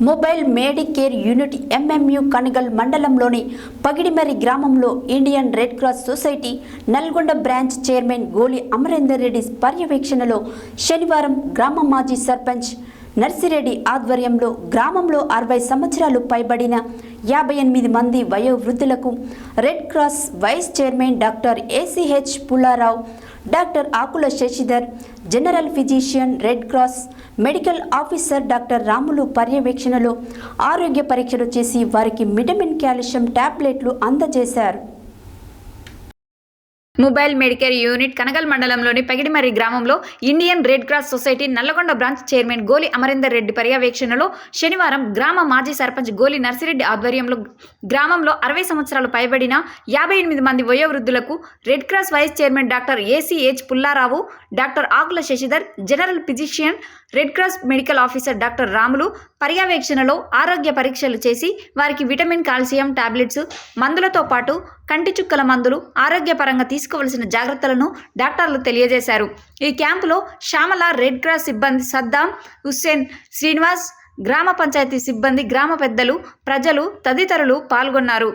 Mobile Medicare unit MMU Kanagal మండలంలోని పగిడిమర్రి గ్రామంలో Indian red cross society Nalgonda branch chairman గోలి అమరేందర్ రెడ్డి పర్యవేక్షణలో శనివారం గ్రామ మాజీ సర్పంచ్ నర్సిరెడ్డి ఆధ్వర్యంలో గ్రామంలో 60 సంవత్సరాలు పైబడిన 58 మంది వయోవృద్ధులకు red cross vice chairman doctor ACH Pullarao, doctor Akula Sasidhar, general physician red cross medical officer doctor Ramulu పర్యవేక్షణలో ఆరోగ్య పరీక్షలు చేసి వారికి విటమిన్ కాల్షియం టాబ్లెట్లు అందజేశారు. మొబైల్ మెడికేర్ యూనిట్ కనగల్ మండలంలోని పగిడిమర్రి గ్రామంలో Indian red cross society Nalgonda branch chairman గోలి అమరేందర్ రెడ్డి పర్యవేక్షణలో శనివారం గ్రామ మాజీ సర్పంచ్ గోలి నర్సిరెడ్డి ఆధ్వర్యంలో గ్రామంలో 60 సంవత్సరాలు పైబడిన 58 మంది వయోవృద్ధులకు red cross vice chairman doctor ACH Pullarao, doctor Akula Sasidhar, general physician red cross medical officer doctor Ramulu పర్యవేక్షణలో ఆరోగ్య పరీక్షలు చేసి వారికి విటమిన్ కాల్షియం టాబ్లెట్స్, మందులతో పాటు కంటి చుక్కల మందులు, ఆరోగ్యపరంగా తీసుకోవాల్సిన జాగ్రత్తలను డాక్టర్లు తెలియజేశారు. ఈ క్యాంపులో శ్యామల రెడ్ క్రాస్ సిబ్బంది సద్దాం హుస్సేన్, శ్రీనివాస్, గ్రామ పంచాయతీ సిబ్బంది, గ్రామ పెద్దలు, ప్రజలు తదితరులు పాల్గొన్నారు.